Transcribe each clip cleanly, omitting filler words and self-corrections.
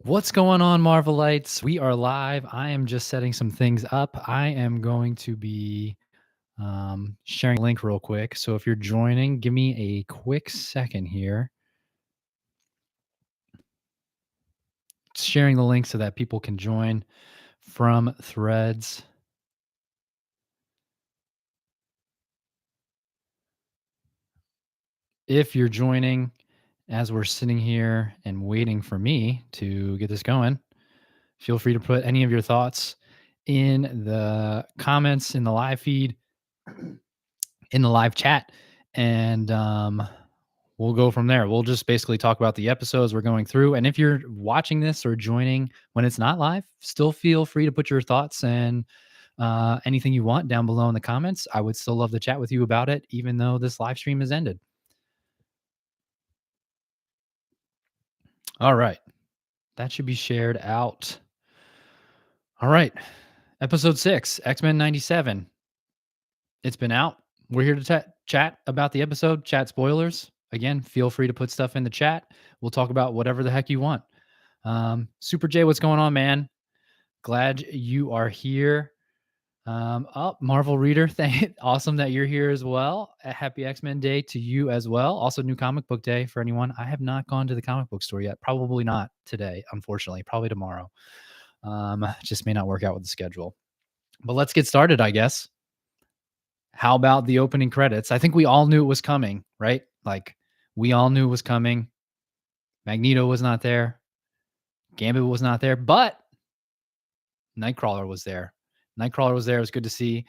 What's going on, Marvelites? We are live. I am just setting some things up. I am going to be sharing a link real quick. So if you're joining, give me a quick second here. Sharing the link so that people can join from Threads. If you're joining as we're sitting here and waiting for me to get this going, feel free to put any of your thoughts in the comments in the live feed, in the live chat, and we'll go from there. We'll just basically talk about the episodes we're going through. And if you're watching this or joining when it's not live, still feel free to put your thoughts and anything you want down below in the comments. I would still love to chat with you about it, even though this live stream has ended. All right. That should be shared out. All right. Episode 6, X-Men 97. It's been out. We're here to chat about the episode, chat spoilers. Again, feel free to put stuff in the chat. We'll talk about whatever the heck you want. Super J, what's going on, man? Glad you are here. Marvel Reader, awesome that you're here as well. A happy X-Men Day to you as well. Also, new comic book day for anyone. I have not gone to the comic book store yet. Probably not today, unfortunately. Probably tomorrow. Just may not work out with the schedule. But let's get started, I guess. How about the opening credits? I think we all knew it was coming, right? Like, we all knew it was coming. Magneto was not there. Gambit was not there, but Nightcrawler was there. Nightcrawler was there. It was good to see.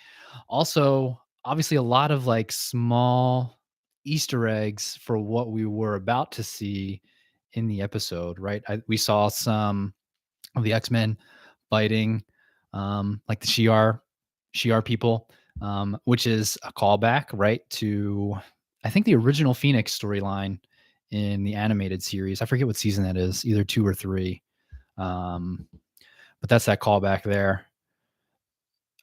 Also, obviously, a lot of like small Easter eggs for what we were about to see in the episode, right? We saw some of the X-Men fighting, like the Shi'ar people, which is a callback, right, to I think the original Phoenix storyline in the animated series. I forget what season that is, either 2 or 3. But that's that callback there.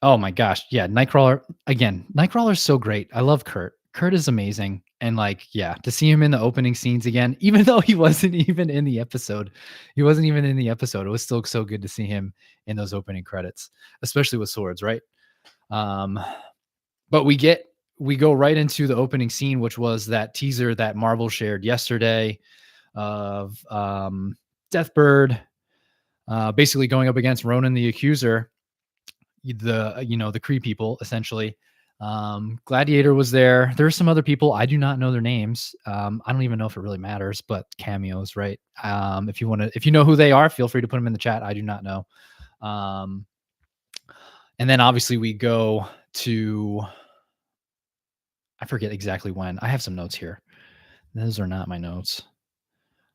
Oh my gosh. Yeah. Nightcrawler again. Nightcrawler's so great. I love Kurt. Kurt is amazing. And like, yeah, to see him in the opening scenes again, even though he wasn't even in the episode, it was still so good to see him in those opening credits, especially with swords. Right. But we go right into the opening scene, which was that teaser that Marvel shared yesterday of Deathbird basically going up against Ronan the Accuser, the Kree people, essentially. Gladiator was there. There's some other people. I do not know their names. I don't even know if it really matters, but cameos, right? If you know who they are, feel free to put them in the chat. I do not know. And then obviously we go to, I forget exactly when. I have some notes here. Those are not my notes.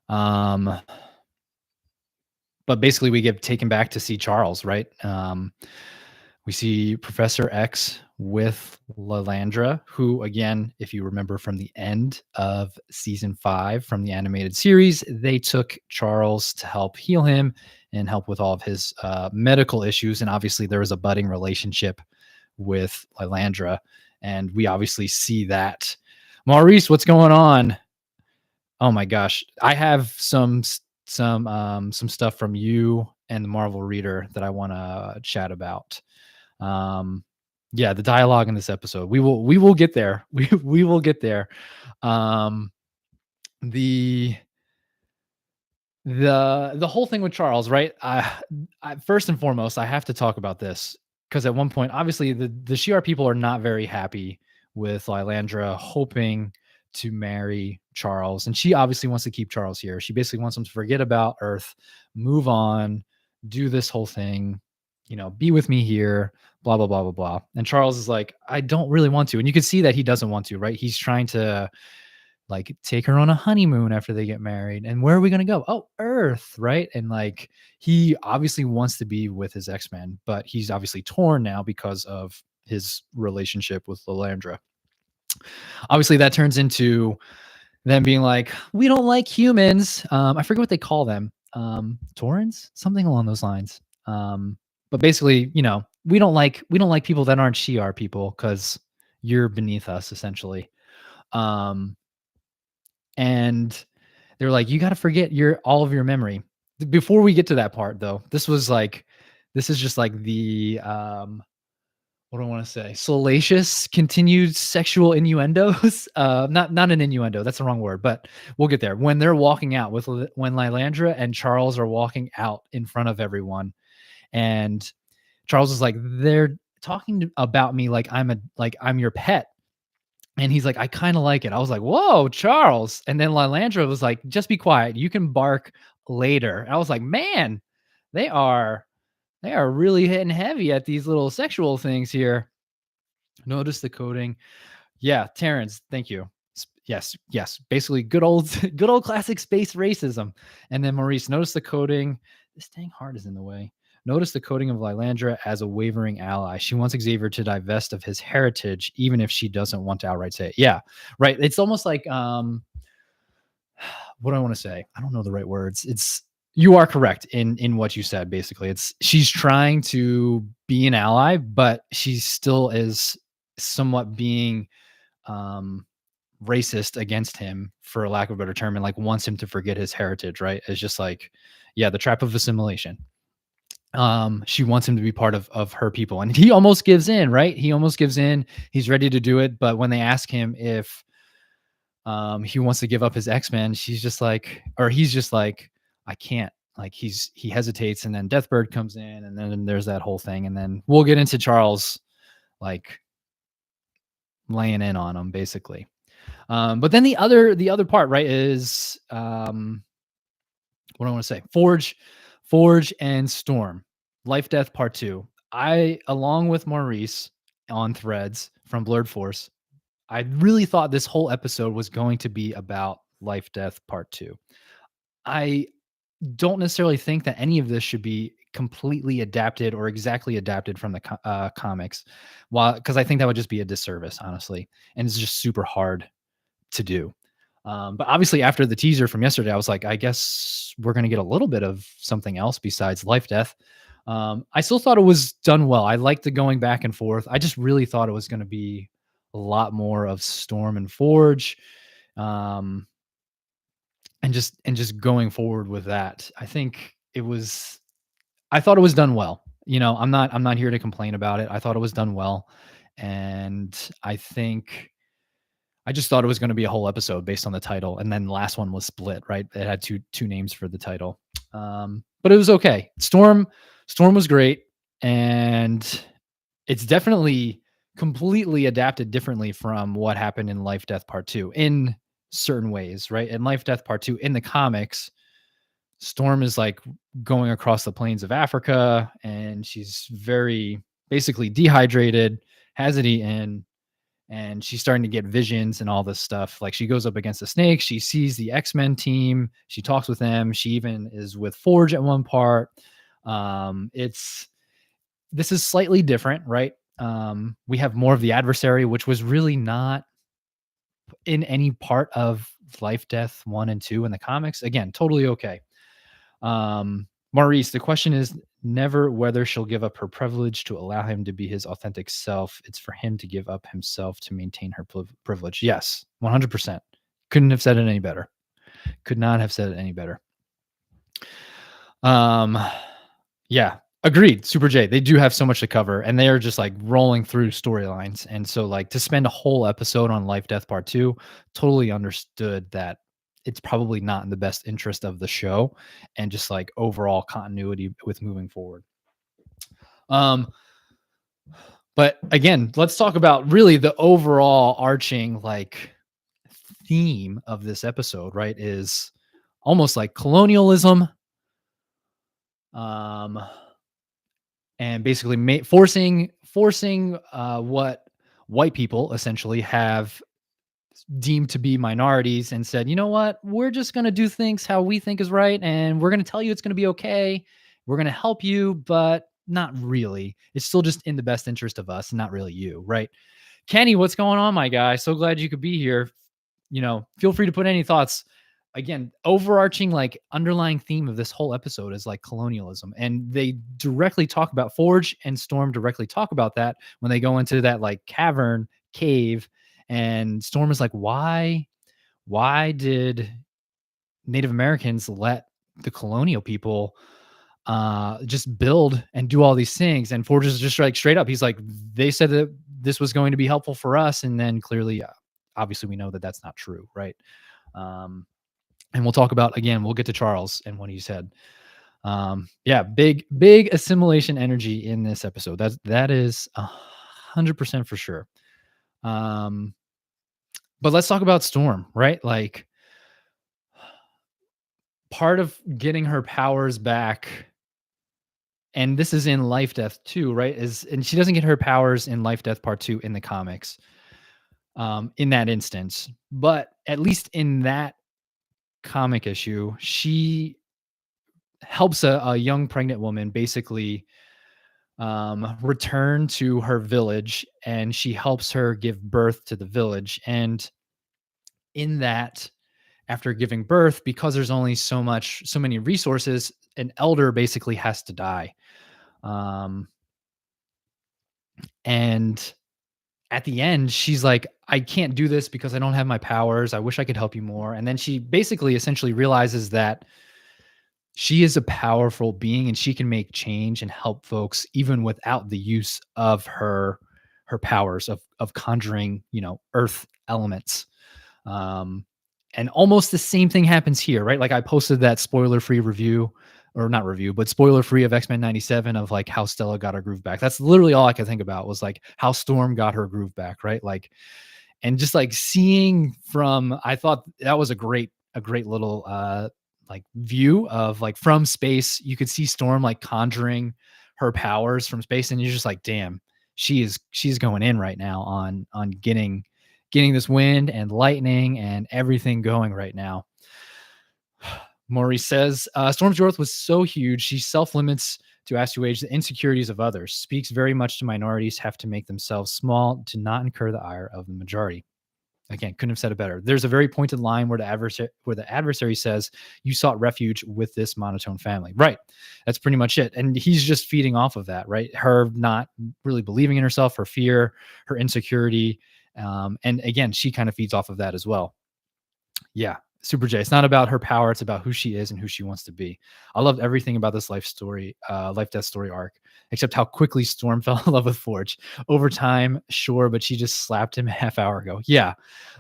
But basically we get taken back to see Charles, right? We see Professor X with Lilandra, who, again, if you remember from the end of season 5 from the animated series, they took Charles to help heal him and help with all of his medical issues. And obviously there was a budding relationship with Lilandra. And we obviously see that. Maurice, what's going on? Oh my gosh. I have some stuff from you and the Marvel Reader that I want to chat about. Yeah, the dialogue in this episode, we will get there. We will get there. The whole thing with Charles, right? I first and foremost, I have to talk about this because at one point, obviously the Shi'ar people are not very happy with Lilandra hoping to marry Charles, and she obviously wants to keep Charles here. She basically wants him to forget about Earth, move on, do this whole thing, be with me here, blah, blah, blah, blah, blah. And Charles is like, I don't really want to. And you can see that he doesn't want to, right? He's trying to like take her on a honeymoon after they get married. And where are we going to go? Oh, Earth, right? And like, he obviously wants to be with his X-Men, but he's obviously torn now because of his relationship with Lilandra. Obviously that turns into them being like, we don't like humans. I forget what they call them. Taurans, something along those lines. But basically, we don't like people that aren't Shi'ar people because you're beneath us, essentially. And they're like, you got to forget all of your memory. before we get to that part though, this is just like the what do I want to say? Salacious continued sexual innuendos. Not an innuendo. That's the wrong word, but we'll get there. When they're walking out when Lilandra and Charles are walking out in front of everyone, and Charles is like, they're about me like I'm your pet. And he's like, I kind of like it. I was like, whoa, Charles. And then Lilandra was like, just be quiet. You can bark later. And I was like, man, they are really hitting heavy at these little sexual things here. Notice the coding. Yeah, Terrence, thank you. Yes. Basically, good old good old classic space racism. And then Maurice, notice the coding. This dang heart is in the way. Notice the coding of Lilandra as a wavering ally. She wants Xavier to divest of his heritage, even if she doesn't want to outright say it. Yeah, right. It's almost like what do I want to say? I don't know the right words. It's you are correct in what you said. Basically, it's she's trying to be an ally, but she still is somewhat being racist against him, for a lack of a better term, and like wants him to forget his heritage. Right? It's just like, yeah, the trap of assimilation. She wants him to be part of her people, and he almost gives in. Right? He almost gives in. He's ready to do it, but when they ask him if he wants to give up his X-Men, he's just like, I can't. Like he hesitates, and then Deathbird comes in, and then there's that whole thing, and then we'll get into Charles like laying in on him basically. But then the other part, right, is what do I want to say? Forge and Storm, Life Death Part 2. I, along with Maurice on Threads from Blurred Force, I really thought this whole episode was going to be about Life Death Part 2. I don't necessarily think that any of this should be completely adapted or exactly adapted from the comics, because I think that would just be a disservice, honestly, and it's just super hard to do. But obviously, after the teaser from yesterday, I was like, I guess we're going to get a little bit of something else besides Life Death. I still thought it was done well. I liked the going back and forth. I just really thought it was going to be a lot more of Storm and Forge, and just going forward with that. I thought it was done well. I'm not here to complain about it. I thought it was done well, and I just thought it was going to be a whole episode based on the title, and then the last one was split. Right, it had two names for the title, but it was okay. Storm was great, and it's definitely completely adapted differently from what happened in Life Death Part 2 in certain ways, right? In Life Death Part 2 in the comics, Storm is like going across the plains of Africa, and she's very basically dehydrated, has it eaten, and she's starting to get visions and all this stuff. Like she goes up against the snake, she sees the X-Men team, she talks with them, she even is with Forge at one part. This is slightly different, right? We have more of the adversary, which was really not in any part of Life Death 1 and 2 in the comics. Again, totally okay. Maurice, the question is never whether she'll give up her privilege to allow him to be his authentic self. It's for him to give up himself to maintain her privilege. Yes, 100%. Couldn't have said it any better. Could not have said it any better. Yeah, agreed. Super J. They do have so much to cover, and they are just like rolling through storylines. And so, like, to spend a whole episode on Life Death Part 2, totally understood that it's probably not in the best interest of the show and just like overall continuity with moving forward. But again, let's talk about really the overall arching like theme of this episode, right? Is almost like colonialism. And basically forcing what white people essentially have deemed to be minorities and said, you know what, we're just going to do things how we think is right, and we're going to tell you it's going to be okay. We're going to help you, but not really. It's still just in the best interest of us, not really you, right? Kenny, what's going on, my guy? So glad you could be here. Feel free to put any thoughts. Again, overarching like underlying theme of this whole episode is like colonialism, and they directly talk about Forge and Storm directly talk about that when they go into that like cave, and Storm is like, why did Native Americans let the colonial people just build and do all these things. And Forge is just like straight up. He's like, they said that this was going to be helpful for us. And then clearly, obviously, we know that that's not true. Right. Um, and we'll talk about, again, we'll get to Charles and what he said. Yeah, big assimilation energy in this episode. That is 100% for sure. But let's talk about Storm, right? Like, part of getting her powers back, and this is in Life Death too, right? And she doesn't get her powers in Life Death Part 2 in the comics, in that instance. But at least in that comic issue, she helps a young pregnant woman basically return to her village, and she helps her give birth to the village. And in that, after giving birth, because there's only so many resources, an elder basically has to die. Um, and at the end, she's like, I can't do this because I don't have my powers. I wish I could help you more. And then she basically essentially realizes that she is a powerful being and she can make change and help folks even without the use of her powers of conjuring, earth elements. Um, and almost the same thing happens here, right? Like, I posted that spoiler-free review, or not review, but spoiler-free of X-Men 97, of like how Stella got her groove back. That's literally all I could think about, was like how Storm got her groove back, right? Like, and just like seeing from, I thought that was a great little like view of, like, from space. You could see Storm like conjuring her powers from space, and you're just like, damn, she's going in right now on getting this wind and lightning and everything going right now. Maurice says, Storm's growth was so huge, she self-limits to assuage the insecurities of others, speaks very much to minorities have to make themselves small to not incur the ire of the majority. Again, couldn't have said it better. There's a very pointed line where the adversary says, you sought refuge with this monotone family. Right. That's pretty much it. And he's just feeding off of that, right? Her not really believing in herself, her fear, her insecurity. And again, she kind of feeds off of that as well. Yeah. Super J. It's not about her power. It's about who she is and who she wants to be. I loved everything about this life death story arc, except how quickly Storm fell in love with Forge. Over time, sure, but she just slapped him a half hour ago. Yeah.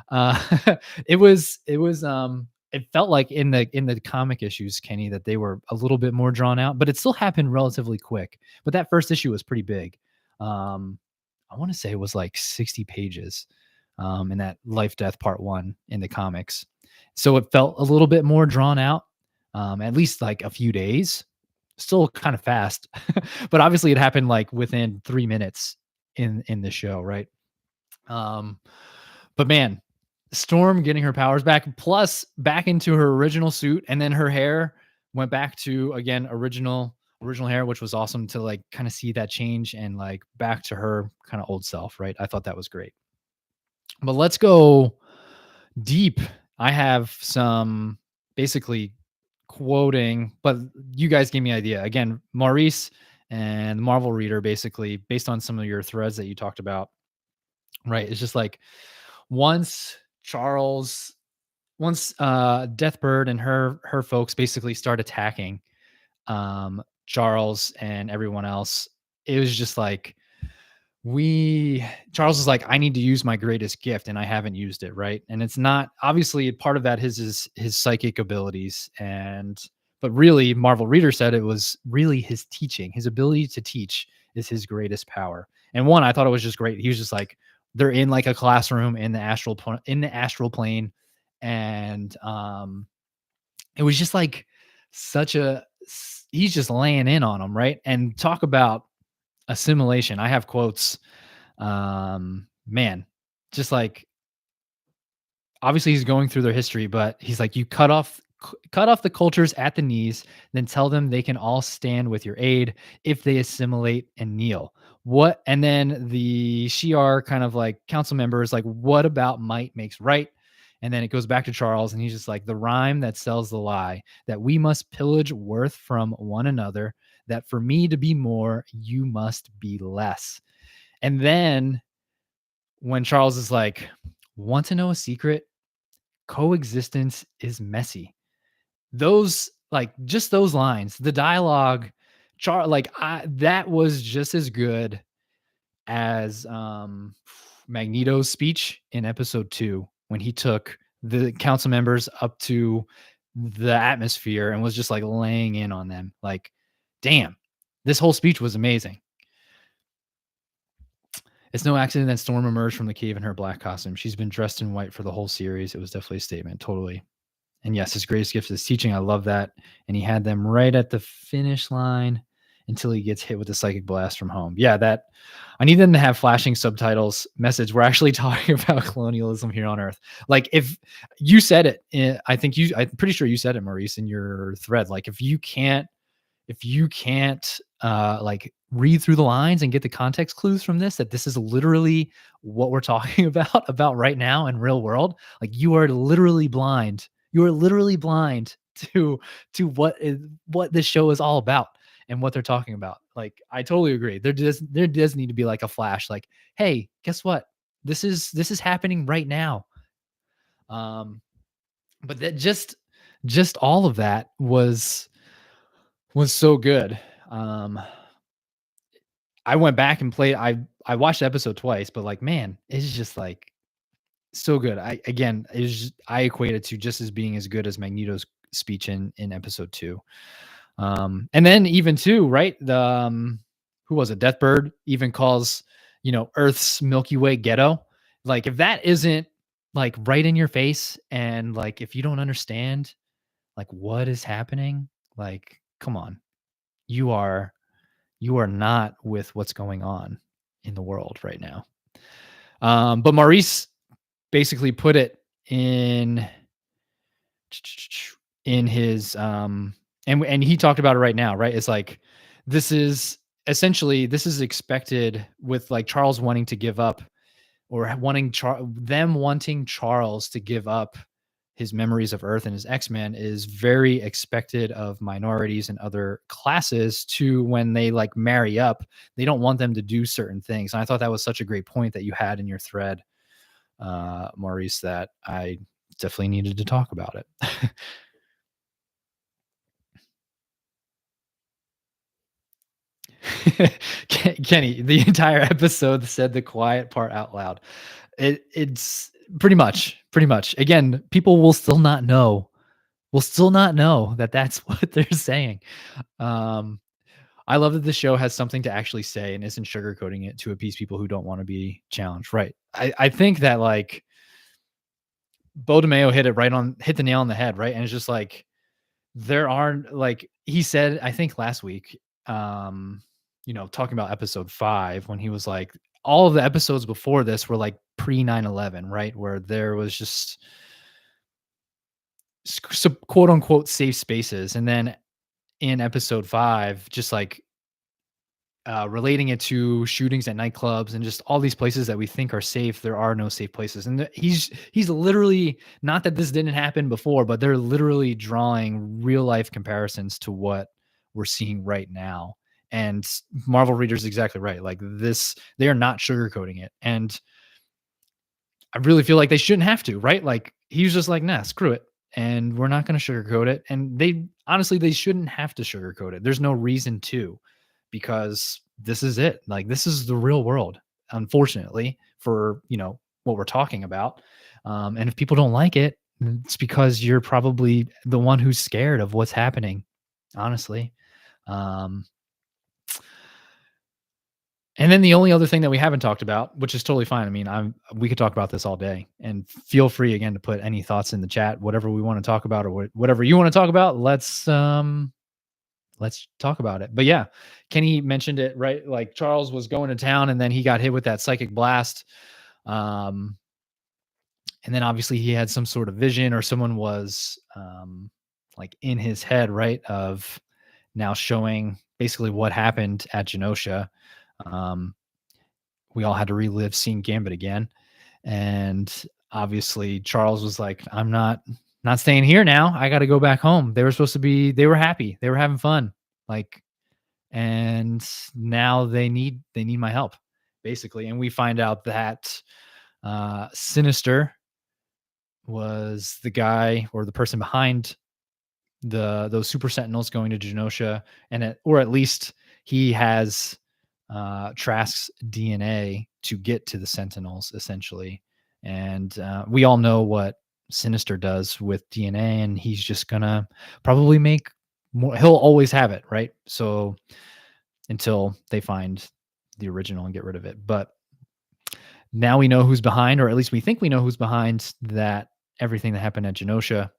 Uh, it felt like in the comic issues, Kenny, that they were a little bit more drawn out, but it still happened relatively quick. But that first issue was pretty big. Um, I want to say it was like 60 pages, in that Life Death Part 1 in the comics. So it felt a little bit more drawn out, at least like a few days. Still kind of fast, but obviously it happened like within 3 minutes in the show, right? Um, but man, Storm getting her powers back, plus back into her original suit, and then her hair went back to, again, original hair, which was awesome to like kind of see that change and like back to her kind of old self, right? I thought that was great. But let's go deep. I have some basically quoting, but you guys gave me an idea. Again, Maurice and the Marvel Reader, basically based on some of your threads that you talked about, right? It's just like, once Charles, once Deathbird and her folks basically start attacking Charles and everyone else, it was just like, we Charles is like, I need to use my greatest gift and I haven't used it, right? And it's not, obviously part of that is his psychic abilities, and but really Marvel Reader said it was really his teaching, his ability to teach is his greatest power. And one, I thought it was just great. He was just like, they're in like a classroom in the astral plane, and it was just like he's just laying in on them, right? And talk about assimilation. I have quotes. Man, just like, obviously he's going through their history, but he's like, you cut off the cultures at the knees, then tell them they can all stand with your aid if they assimilate and kneel. What? And then the Shi'ar kind of like council member is like, what about might makes right? And then it goes back to Charles, and he's just like, the rhyme that sells the lie, that we must pillage worth from one another, that for me to be more, you must be less. And then when Charles is like, want to know a secret? Coexistence is messy. Those Like just those lines, the dialogue, that was just as good as Magneto's speech in episode 2 when he took the council members up to the atmosphere and was just like laying in on them. Like, damn, this whole speech was amazing. It's no accident that Storm emerged from the cave in her black costume. She's been dressed in white for the whole series. It was definitely a statement. Totally. And yes, his greatest gift is teaching. I love that. And he had them right at the finish line until he gets hit with the psychic blast from home. Yeah, that I need them to have flashing subtitles message. We're actually talking about colonialism here on Earth. Like if you said it, I'm pretty sure you said it, Maurice, in your thread. Like if you can't like read through the lines and get the context clues from this, that this is literally what we're talking about right now in real world, like you are literally blind. You are literally blind to what this show is all about and what they're talking about. Like I totally agree. There does need to be like a flash, like, hey, guess what? This is happening right now. But that just all of that was so good. Um, I went back and played. I watched the episode twice, but like, man, it's just like so good. I equate it to just as being as good as Magneto's speech in episode 2. And then even too, right? The who was it? Deathbird even calls, Earth's Milky Way ghetto. Like if that isn't like right in your face, and like if you don't understand like what is happening, like come on, you are you are not with what's going on in the world right now. But Maurice basically put it in his and he talked about it right now, right? It's like this is this is expected with like Charles wanting to give up, or wanting Charles to give up his memories of Earth and his X-Men is very expected of minorities and other classes to when they like marry up. They don't want them to do certain things. And I thought that was such a great point that you had in your thread, Maurice, that I definitely needed to talk about it. Kenny, the entire episode said the quiet part out loud. It's pretty much. Again, people will still not know that that's what they're saying. Um, I love that the show has something to actually say and isn't sugarcoating it to appease people who don't want to be challenged. Right. I think that like Bo DeMeo hit the nail on the head. Right. And it's just like, there aren't like he said, I think last week, talking about episode 5, when he was like, all of the episodes before this were like pre 9/11, right? Where there was just quote unquote safe spaces. And then in episode 5, just like relating it to shootings at nightclubs and just all these places that we think are safe, there are no safe places. And he's literally, not that this didn't happen before, but they're literally drawing real life comparisons to what we're seeing right now. And Marvel readers exactly right. Like this, they are not sugarcoating it. And I really feel like they shouldn't have to, right? Like he's just like, nah, screw it. And we're not going to sugarcoat it. And they shouldn't have to sugarcoat it. There's no reason to, because this is it. Like this is the real world, unfortunately, for, what we're talking about. And if people don't like it, it's because you're probably the one who's scared of what's happening, honestly. Um, and then the only other thing that we haven't talked about, which is totally fine. I mean, we could talk about this all day, and feel free again to put any thoughts in the chat, whatever we want to talk about, or whatever you want to talk about. Let's talk about it. But yeah, Kenny mentioned it, right? Like Charles was going to town and then he got hit with that psychic blast. And then obviously he had some sort of vision, or someone was like in his head, right? Of now showing basically what happened at Genosha. We all had to relive seeing Gambit again. And obviously Charles was like, I'm not staying here now. I got to go back home. They were happy. They were having fun. Like, and now they need my help, basically. And we find out that Sinister was the guy or the person behind those super sentinels going to Genosha, or at least he has Trask's DNA to get to the sentinels essentially. And we all know what Sinister does with DNA, and he's just gonna probably make more. He'll always have it, right? So until they find the original and get rid of it. But now we know who's behind, or at least we think we know who's behind that everything that happened at Genosha.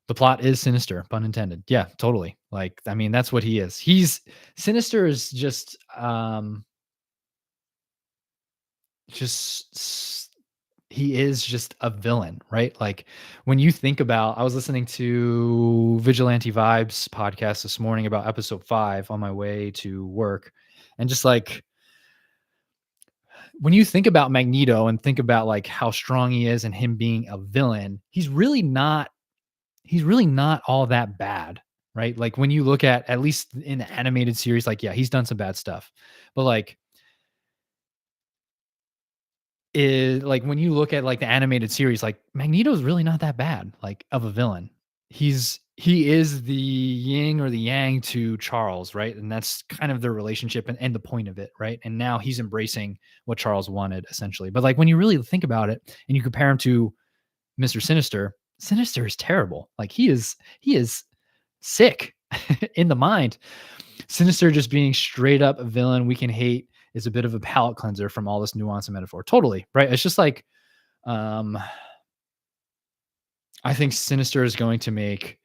The plot is Sinister, pun intended. Yeah, totally. Like, I mean, that's what he is. Sinister is just he is just a villain, right? Like when you think about, I was listening to Vigilante Vibes podcast this morning about episode 5 on my way to work, and just like when you think about Magneto and think about like how strong he is and him being a villain, he's really not all that bad, right? Like when you look at least in the animated series, like yeah, he's done some bad stuff, but like when you look at like the animated series, like Magneto's really not that bad, like of a villain. He is the yin or the yang to Charles, right? And that's kind of their relationship and the point of it, right? And now he's embracing what Charles wanted essentially. But like when you really think about it and you compare him to Mr. Sinister, Sinister is terrible. Like he is sick in the mind. Sinister just being straight up a villain we can hate is a bit of a palate cleanser from all this nuance and metaphor. Totally, right? It's just like um I think Sinister is going to make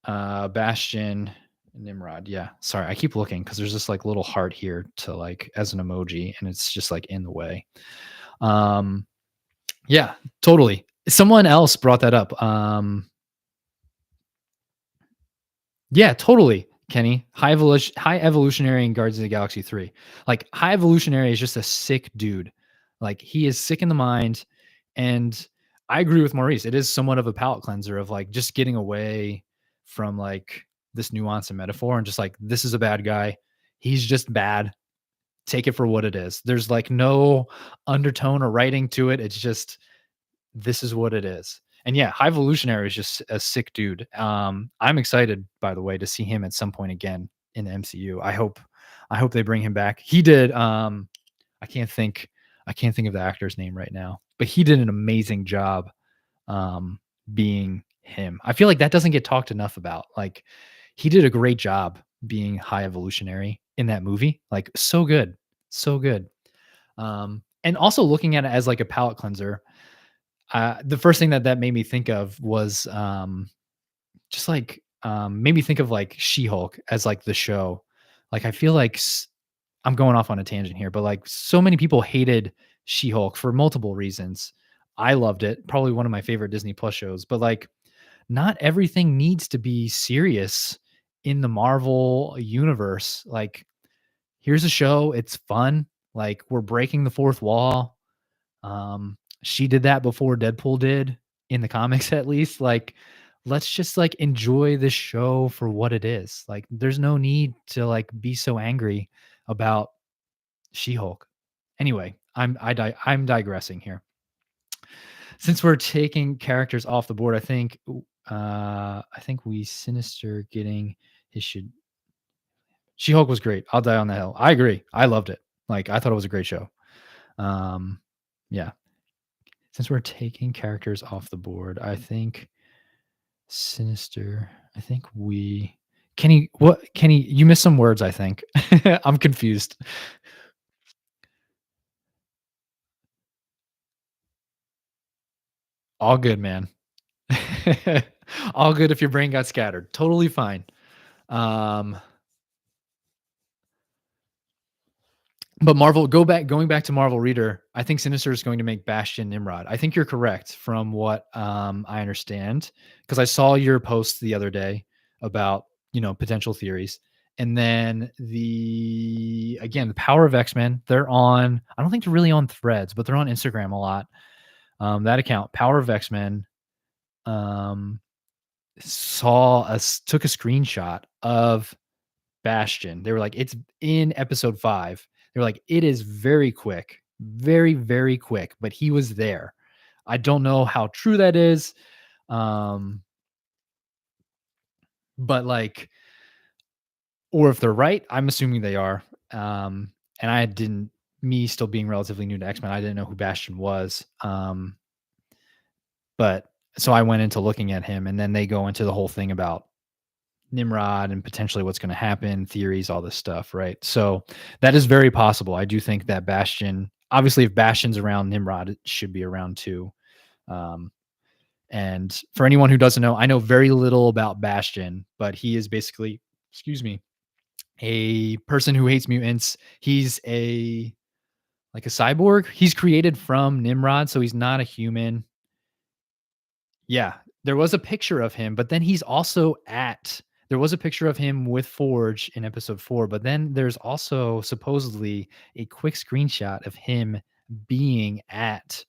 Bastion Nimrod. Yeah. Sorry, I keep looking because there's this like little heart here to like as an emoji and it's just like in the way. Um yeah, totally. Someone else brought that up. Yeah, totally, Kenny. High evolutionary in Guardians of the Galaxy 3. Like high evolutionary is just a sick dude. Like he is sick in the mind. And I agree with Maurice. It is somewhat of a palate cleanser of like just getting away from like this nuance and metaphor and just like this is a bad guy. He's just bad. Take it for what it is. There's like no undertone or writing to it. It's just this is what it is. And yeah, High Evolutionary is just a sick dude. I'm excited, by the way, to see him at some point again in the MCU. I hope they bring him back. He did. I can't think. I can't think of the actor's name right now, but he did an amazing job being him. I feel like that doesn't get talked enough about. Like he did a great job being High Evolutionary in that movie. Like so good, so good. And also looking at it as like a palate cleanser, the first thing that made me think of was just like made me think of like She-Hulk as like the show. Like I feel like I'm going off on a tangent here, but like so many people hated She-Hulk for multiple reasons. I loved it, probably one of my favorite Disney Plus shows, but like not everything needs to be serious in the Marvel universe. Like here's a show, it's fun. Like we're breaking the fourth wall. She did that before Deadpool did in the comics, at least. Like, let's just like enjoy this show for what it is. Like, there's no need to like be so angry about She-Hulk. Anyway, I'm digressing here. Since we're taking characters off the board, I think we Sinister getting his should She-Hulk was great. I'll die on that hill. I agree. I loved it. Like, I thought it was a great show. Yeah. Since we're taking characters off the board, I think Sinister. I think we Kenny. What Kenny? You missed some words. I think I'm confused. All good, man. All good if your brain got scattered. Totally fine. Um, but going back to Marvel Reader, I think Sinister is going to make Bastion Nimrod. I think you're correct from what I understand because I saw your post the other day about potential theories, and then the Power of X-Men. They're on. I don't think they're really on Threads, but they're on Instagram a lot. That account, Power of X-Men, um, took a screenshot of Bastion. They were like, it's in episode 5. They were like, it is very quick, very, very quick, but he was there. I don't know how true that is. Um, But like, or if they're right, I'm assuming they are. And I didn't, me still being relatively new to X Men, I didn't know who Bastion was. But so I went into looking at him, and then they go into the whole thing about Nimrod and potentially what's going to happen, theories, all this stuff, right? So that is very possible. I do think that Bastion, obviously, if Bastion's around, Nimrod it should be around too. Um, and for anyone who doesn't know, I know very little about Bastion, but he is basically, excuse me, a person who hates mutants. He's a like a cyborg. He's created from Nimrod, so he's not a human. Yeah, there was a picture of him, but then he's also at there was a picture of him with Forge in episode 4, but then there's also supposedly a quick screenshot of him being at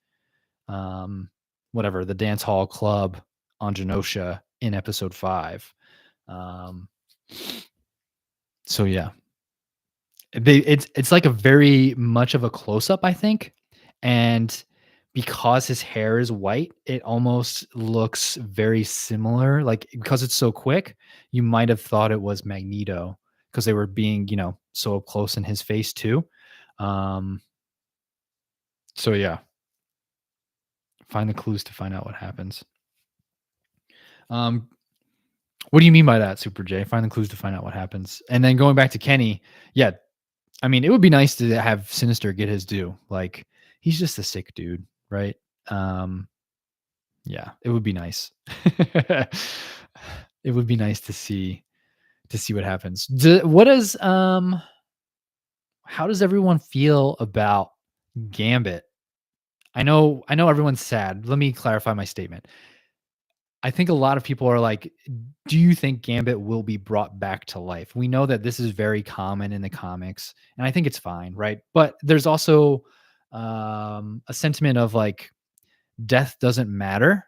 um whatever, the dance hall club on Genosha in episode 5. Um so yeah, it's like a very much of a close up, I think, and because his hair is white, it almost looks very similar. Like because it's so quick, you might have thought it was Magneto because they were being, so up close in his face too. Um, so yeah, find the clues to find out what happens. Um, what do you mean by that, Super J? Find the clues to find out what happens. And then going back to Kenny, yeah, I mean, it would be nice to have Sinister get his due. Like, he's just a sick dude, right? Um, yeah, it would be nice. It would be nice to see what happens. How does everyone feel about Gambit? I know everyone's sad. Let me clarify my statement. I think a lot of people are like, do you think Gambit will be brought back to life? We know that this is very common in the comics, and I think it's fine, right? But there's also a sentiment of like death doesn't matter,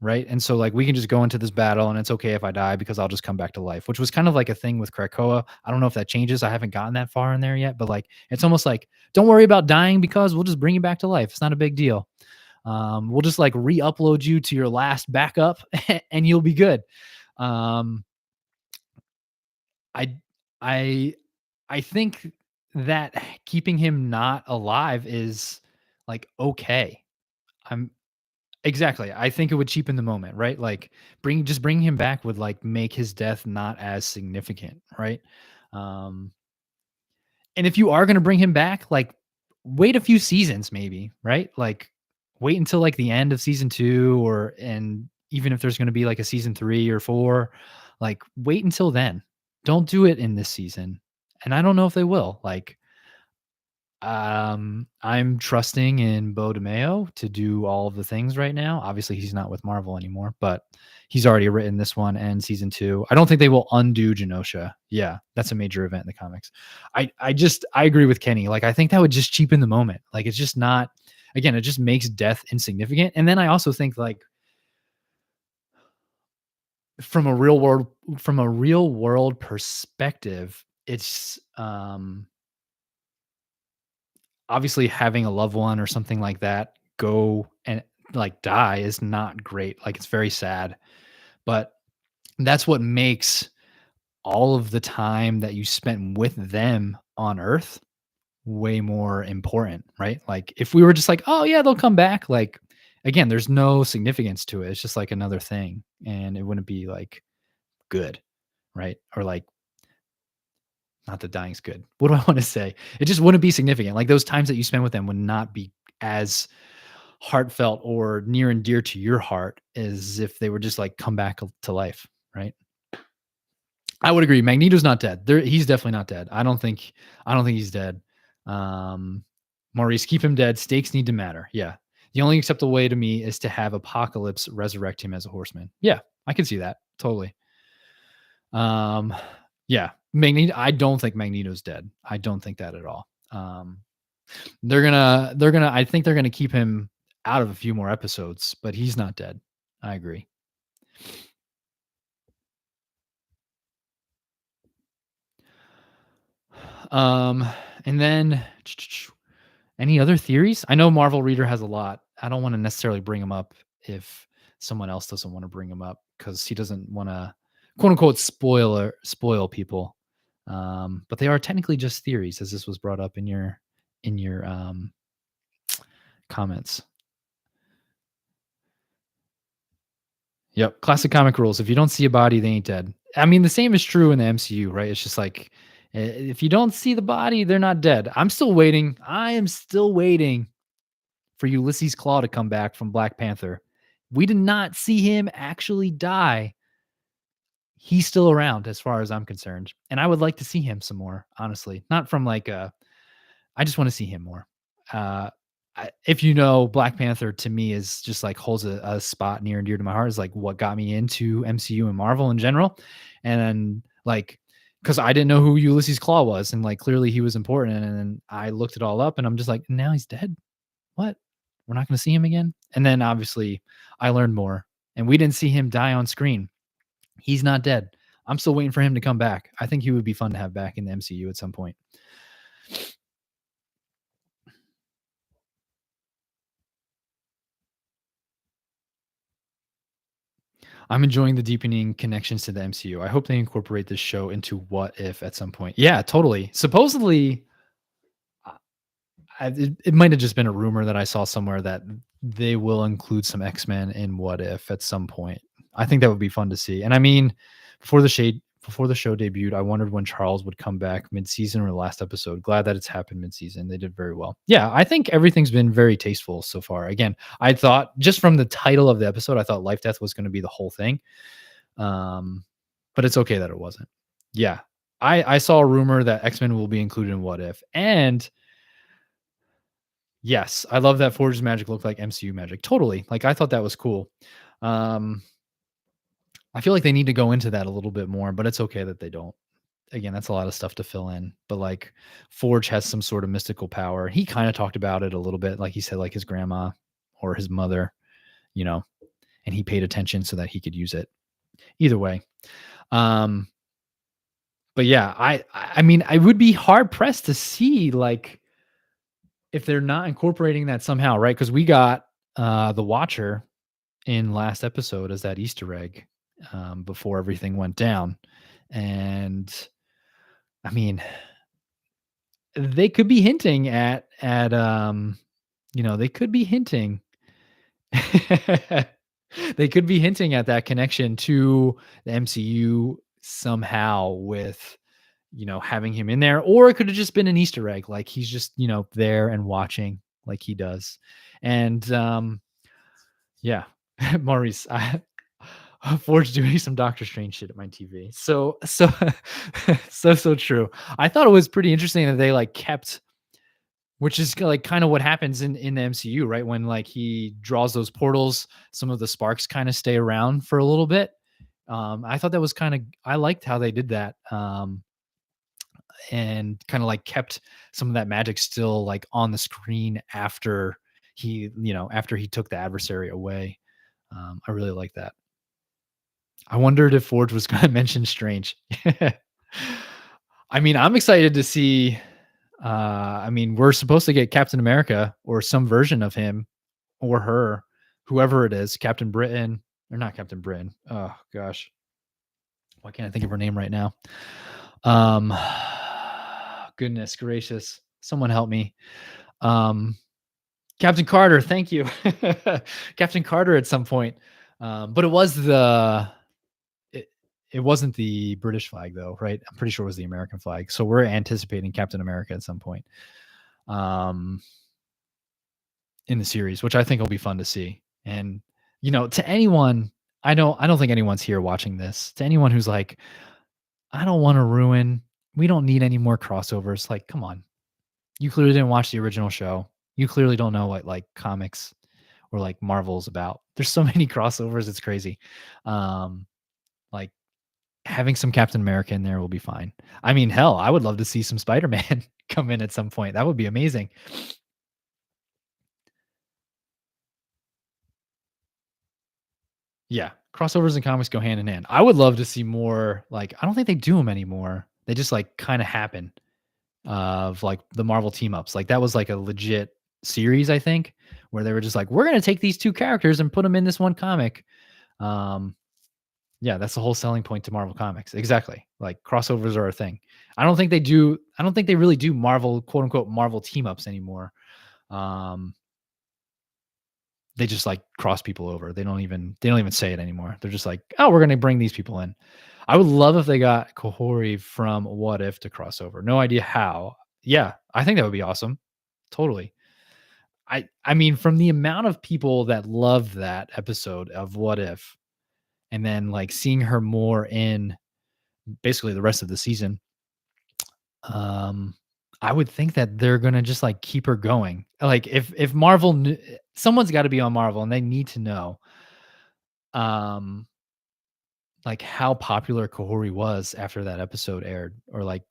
right? And so like we can just go into this battle and it's okay if I die because I'll just come back to life, which was kind of like a thing with Krakoa. I don't know if that changes. I haven't gotten that far in there yet, but like it's almost like don't worry about dying because we'll just bring you back to life. It's not a big deal. We'll just like re-upload you to your last backup and you'll be good. Um, I, I, I think that keeping him not alive is like okay. I'm exactly. I think it would cheapen the moment, right? Like bring him back would like make his death not as significant, right? Um, and if you are going to bring him back, like wait a few seasons maybe, right? Like wait until like the end of season 2 or and even if there's going to be like a season 3 or 4, like wait until then. Don't do it in this season. And I don't know if they will. Like I'm trusting in Bo DeMeo to do all of the things right now. Obviously, he's not with Marvel anymore, but he's already written this one and season 2. I don't think they will undo Genosha. Yeah, that's a major event in the comics. I agree with Kenny. Like I think that would just cheapen the moment. Like it's just not again, it just makes death insignificant. And then I also think like from a real world perspective, it's obviously having a loved one or something like that go and like die is not great. Like it's very sad, but that's what makes all of the time that you spent with them on Earth way more important, right? Like if we were just like, oh yeah, they'll come back, like again, there's no significance to it. It's just like another thing and it wouldn't be like good, right? Or like not that dying's good. What do I want to say? It just wouldn't be significant. Like those times that you spend with them would not be as heartfelt or near and dear to your heart as if they were just like come back to life, right? I would agree. Magneto's not dead. He's definitely not dead. I don't think he's dead. Um, Maurice, keep him dead. Stakes need to matter. Yeah. The only acceptable way to me is to have Apocalypse resurrect him as a horseman. Yeah, I can see that. Totally. Um, yeah. Magneto, I don't think Magneto's dead. I don't think that at all. I think they're gonna keep him out of a few more episodes, but he's not dead. I agree. Um, and then any other theories? I know Marvel Reader has a lot. I don't want to necessarily bring him up if someone else doesn't want to bring him up because he doesn't want to quote unquote spoil people. But they are technically just theories, as this was brought up in your comments. Yep, classic comic rules. If you don't see a body, they ain't dead. I mean, the same is true in the MCU, right? It's just like if you don't see the body, they're not dead. I'm still waiting. I am still waiting for Ulysses Claw to come back from Black Panther. We did not see him actually die. He's still around as far as I'm concerned. And I would like to see him some more, honestly. Not from like a I just want to see him more. Uh, if you know, Black Panther to me is just like holds a spot near and dear to my heart. Is like what got me into MCU and Marvel in general, and then like because I didn't know who Ulysses Claw was, and like clearly he was important, and then I looked it all up, and I'm just like, now he's dead. What? We're not going to see him again. And then obviously I learned more, and we didn't see him die on screen. He's not dead. I'm still waiting for him to come back. I think he would be fun to have back in the MCU at some point. I'm enjoying the deepening connections to the MCU. I hope they incorporate this show into What If at some point. Yeah, totally. Supposedly, it might have just been a rumor that I saw somewhere that they will include some X-Men in What If at some point. I think that would be fun to see. And I mean, before the show debuted, I wondered when Charles would come back mid-season or the last episode. Glad that it's happened mid-season. They did very well. Yeah, I think everything's been very tasteful so far. Again, I thought just from the title of the episode, I thought Life Death was going to be the whole thing. But it's okay that it wasn't. Yeah. I saw a rumor that X-Men will be included in What If. And yes, I love that Forge's magic looked like MCU magic. Totally. Like I thought that was cool. I feel like they need to go into that a little bit more, but it's okay that they don't. Again, that's a lot of stuff to fill in. But like Forge has some sort of mystical power. He kind of talked about it a little bit, like he said, like his grandma or his mother, you know, and he paid attention so that he could use it. Either way. But yeah, I mean, I would be hard pressed to see like if they're not incorporating that somehow, right? Because we got the Watcher in last episode as that Easter egg before everything went down. And I mean, they could be hinting at they could be hinting they could be hinting at that connection to the MCU somehow with having him in there, or it could have just been an Easter egg, like he's just there and watching like he does. And yeah, Maurice, Forge doing some Doctor Strange shit at my TV. So so true. I thought it was pretty interesting that they like kept, which is like kind of what happens in the MCU, right? When like he draws those portals, some of the sparks kind of stay around for a little bit. I thought that was I liked how they did that. And kind of like kept some of that magic still like on the screen after after he took the adversary away. I really like that. I wondered if Forge was going to mention Strange. I mean, I'm excited to see. I mean, we're supposed to get Captain America or some version of him or her, whoever it is, Captain Britain or not Captain Britain. Oh gosh, why can't I think of her name right now? Goodness gracious, someone help me. Captain Carter, thank you. Captain Carter at some point. But it wasn't the British flag though, right? I'm pretty sure it was the American flag. So we're anticipating Captain America at some point in the series, which I think will be fun to see. And to anyone, I don't think anyone's here watching this. To anyone who's like, I don't want to ruin. We don't need any more crossovers. Like, come on. You clearly didn't watch the original show. You clearly don't know what like comics or like Marvel's about. There's so many crossovers. It's crazy. Like having some Captain America in there will be fine. I mean, hell, I would love to see some Spider-Man come in at some point. That would be amazing. Yeah, crossovers and comics go hand in hand. I would love to see more. Like, I don't think they do them anymore. They just like kind of happen of like the Marvel team ups. Like that was like a legit series, I think, where they were just like, we're gonna take these two characters and put them in this one comic. Yeah, that's the whole selling point to Marvel Comics. Exactly. Like crossovers are a thing. I don't think they really do Marvel, quote unquote, Marvel team ups anymore. Um, they just like cross people over. They don't even say it anymore. They're just like, oh, we're gonna bring these people in. I would love if they got Kahori from What If to cross over. No idea how. Yeah, I think that would be awesome. Totally. I mean, from the amount of people that loved that episode of What If, and then like seeing her more in basically the rest of the season, um, I would think that they're gonna just like keep her going. Like if Marvel, someone's got to be on Marvel, and they need to know, um, like how popular Kahori was after that episode aired, or like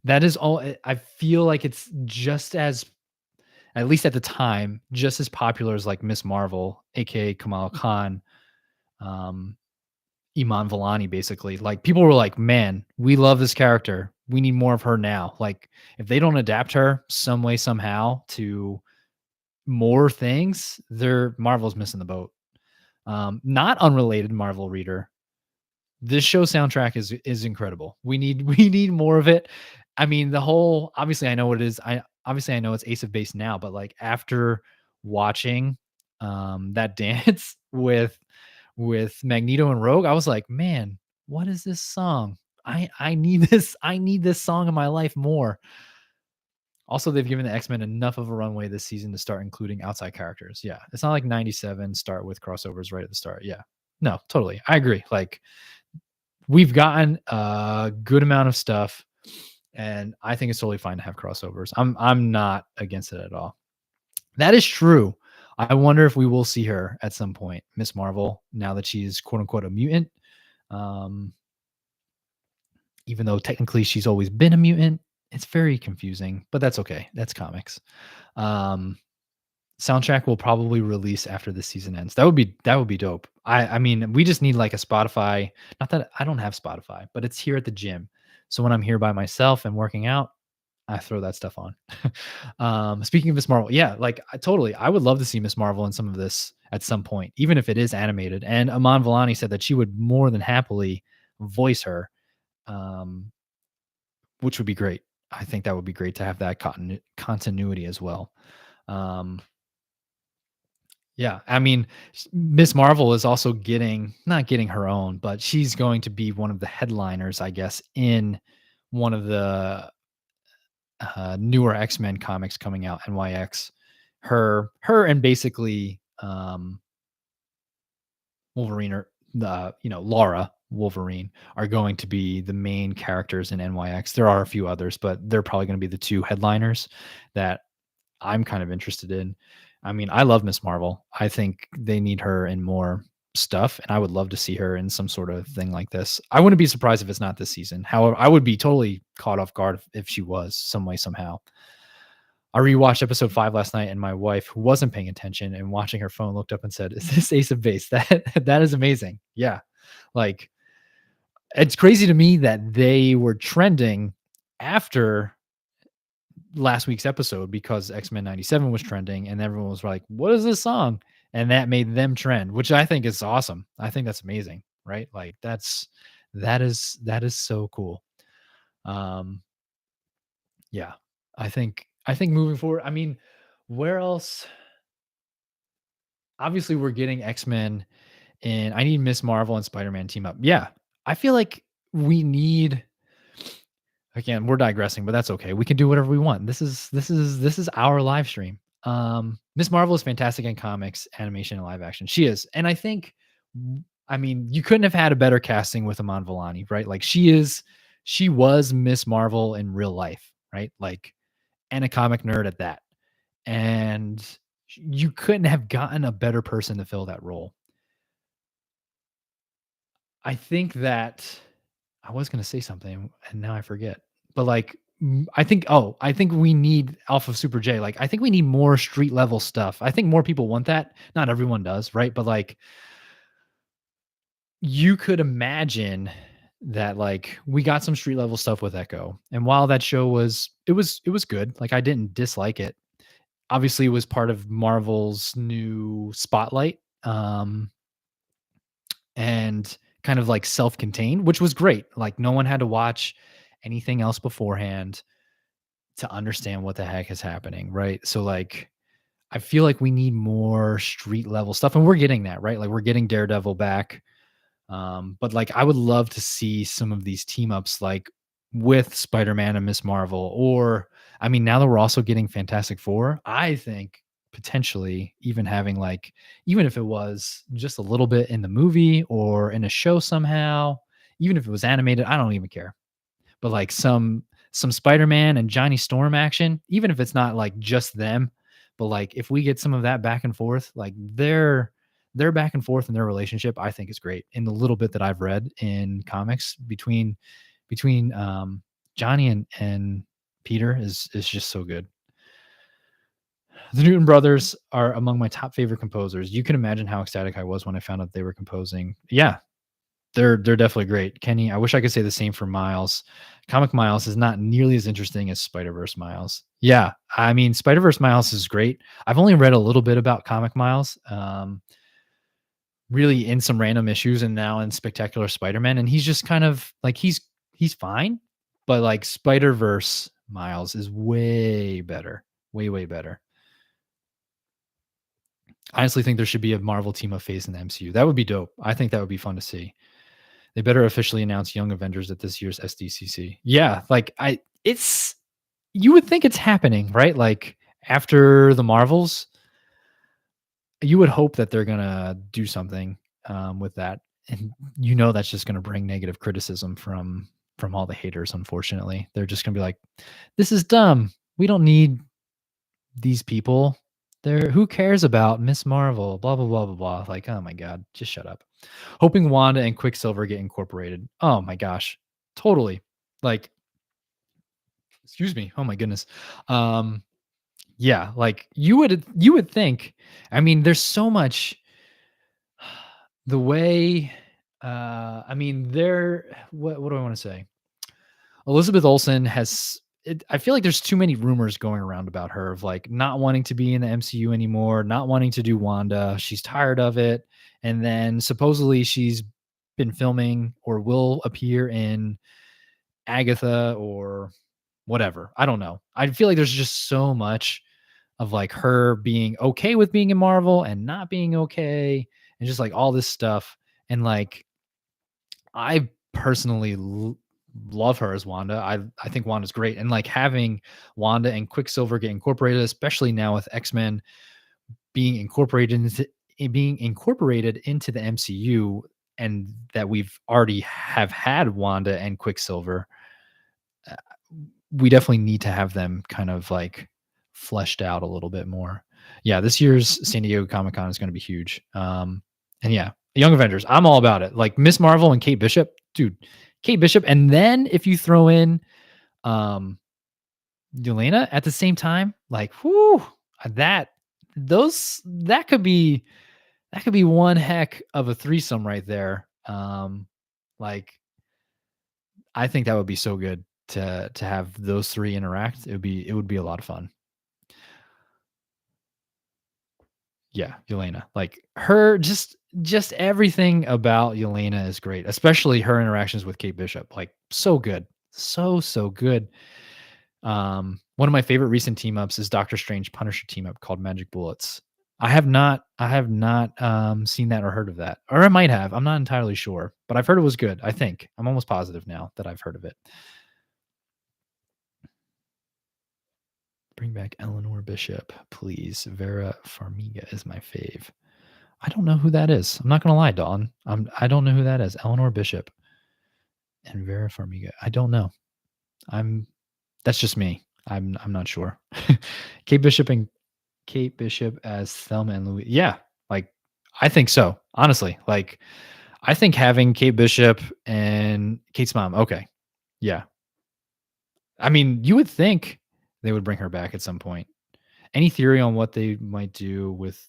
that is all. I feel like it's just as, at least at the time, just as popular as like Miss Marvel, aka Kamala Khan, um, Iman Vellani, basically. Like people were like, "Man, we love this character. We need more of her now." Like if they don't adapt her some way somehow to more things, they're Marvel's missing the boat. Not unrelated Marvel reader. This show soundtrack is incredible. We need more of it. I mean, the whole, obviously I know what it is. I know it's Ace of Base now, but like after watching that dance with Magneto and Rogue, I was like, man, what is this song? I need this. I need this song in my life more. Also, they've given the X-Men enough of a runway this season to start including outside characters. Yeah. It's not like 97 start with crossovers right at the start. Yeah. No, totally. I agree. Like we've gotten a good amount of stuff, and I think it's totally fine to have crossovers. I'm not against it at all. That is true. I wonder if we will see her at some point, Miss Marvel, now that she's quote unquote a mutant. Um, Even though technically she's always been a mutant, it's very confusing, but that's okay. That's comics. Um, Soundtrack will probably release after the season ends. That would be dope. I mean, we just need like a Spotify. Not that I don't have Spotify, but it's here at the gym. So when I'm here by myself and working out, I throw that stuff on. Speaking of Miss Marvel, yeah, like I would love to see Miss Marvel in some of this at some point, even if it is animated. And Aman Vellani said that she would more than happily voice her, um, which would be great. I think that would be great to have that continuity as well. Um, Yeah, I mean, Miss Marvel is also getting, not getting her own, but she's going to be one of the headliners, I guess, in one of the newer X-Men comics coming out, NYX. Her and basically Wolverine, or the, Laura Wolverine, are going to be the main characters in NYX. There are a few others, but they're probably going to be the two headliners that I'm kind of interested in. I mean, I love Miss Marvel. I think they need her in more stuff, and I would love to see her in some sort of thing like this. I wouldn't be surprised if it's not this season. However, I would be totally caught off guard if she was some way, somehow. I rewatched episode 5 last night, and my wife, who wasn't paying attention and watching her phone, looked up and said, "Is this Ace of Base?" That is amazing. Yeah. Like it's crazy to me that they were trending after last week's episode, because X-Men 97 was trending and everyone was like, "What is this song?" And that made them trend, which I think is awesome. I think that's amazing, right? Like that is so cool. Um yeah. I think moving forward, I mean, where else? Obviously we're getting X-Men, and I need Miss Marvel and Spider-Man team up. Yeah. I feel like we need, again, we're digressing, but that's okay. We can do whatever we want. This is our live stream. Miss Marvel is fantastic in comics, animation, and live action. She is, and I think, I mean, you couldn't have had a better casting with Iman Vellani, right? Like she was Miss Marvel in real life, right? Like, and a comic nerd at that, and you couldn't have gotten a better person to fill that role. I think that I was gonna say something and now I forget. But like, I think we need Alpha Super J. Like, I think we need more street level stuff. I think more people want that. Not everyone does, right? But like, you could imagine that like we got some street level stuff with Echo. And while that show was good, like I didn't dislike it. Obviously it was part of Marvel's new spotlight. and kind of like self-contained, which was great. Like no one had to watch anything else beforehand to understand what the heck is happening, right? So like I feel like we need more street level stuff and we're getting that, right? Like we're getting Daredevil back. But like I would love to see some of these team ups like with Spider-Man and Miss Marvel, or I mean, now that we're also getting Fantastic Four, I think potentially even having like, even if it was just a little bit in the movie or in a show somehow, even if it was animated, I don't even care. But like some Spider-Man and Johnny Storm action, even if it's not like just them, but like if we get some of that back and forth, like their back and forth in their relationship, I think is great. In the little bit that I've read in comics between Johnny and Peter is just so good. The Newton brothers are among my top favorite composers. You can imagine how ecstatic I was when I found out they were composing. Yeah, they're definitely great. Kenny, I wish I could say the same for Miles. Comic Miles is not nearly as interesting as Spider-Verse Miles. Yeah, I mean Spider-Verse Miles is great. I've only read a little bit about Comic Miles, really in some random issues and now in Spectacular Spider-Man, and he's just kind of like he's fine, but like Spider-Verse Miles is way better, way better. I honestly think there should be a Marvel team of phase in the MCU. That would be dope. I think that would be fun to see. They better officially announce Young Avengers at this year's SDCC. Yeah, like it's you would think it's happening, right? Like after the Marvels, you would hope that they're gonna do something with that, and you know that's just gonna bring negative criticism from all the haters. Unfortunately, they're just gonna be like, "This is dumb. We don't need these people. They're who cares about Miss Marvel? Blah blah blah blah blah." Like, oh my god, just shut up. Hoping Wanda and Quicksilver get incorporated. Oh my gosh, totally. Like, excuse me. Oh my goodness. Um, yeah, like you would think. I mean, there's so much the way. I mean, there. What do I want to say? Elizabeth Olsen has. I feel like there's too many rumors going around about her of like not wanting to be in the MCU anymore, not wanting to do Wanda. She's tired of it, and then supposedly she's been filming or will appear in Agatha or whatever. I don't know. I feel like there's just so much of like her being okay with being in Marvel and not being okay, and just like all this stuff. And like I personally love her as Wanda. I think Wanda's great, and like having Wanda and Quicksilver get incorporated, especially now with X-Men being incorporated into the MCU, and that we've already have had Wanda and Quicksilver. uh, we definitely need to have them kind of like fleshed out a little bit more. Yeah, this year's San Diego Comic Con is going to be huge. And yeah, Young Avengers, I'm all about it. Like Miss Marvel and Kate Bishop, dude, Kate Bishop, and then if you throw in Yelena at the same time, like, whoo, that that could be one heck of a threesome right there. Like I think that would be so good to have those three interact. It would be a lot of fun. Yeah, Yelena. Like her just everything about Yelena is great, especially her interactions with Kate Bishop. Like so good. So good. One of my favorite recent team ups is Doctor Strange Punisher team up called Magic Bullets. I have not seen that or heard of that. Or I might have. I'm not entirely sure, but I've heard it was good. I think. I'm almost positive now that I've heard of it. Bring back Eleanor Bishop, please. Vera Farmiga is my fave. I don't know who that is. I'm not gonna lie, Dawn. I don't know who that is. Eleanor Bishop and Vera Farmiga. I don't know. I'm that's just me. I'm not sure. Kate Bishop and Kate Bishop as Thelma and Louise. Yeah, like I think so. Honestly, like I think having Kate Bishop and Kate's mom. Okay, yeah. I mean, you would think they would bring her back at some point. Any theory on what they might do with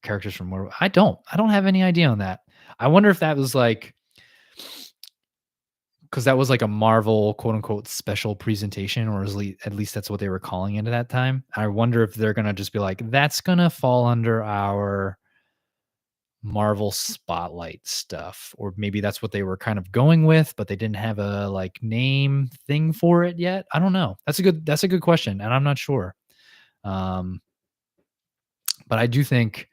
characters from Marvel? I don't. I don't have any idea on that. I wonder if that was like because that was like a Marvel quote unquote special presentation, or at least that's what they were calling it at that time. I wonder if they're gonna just be like, that's gonna fall under our Marvel Spotlight stuff, or maybe that's what they were kind of going with, but they didn't have a like name thing for it yet. I don't know. That's a good question, and I'm not sure. Um, but I do think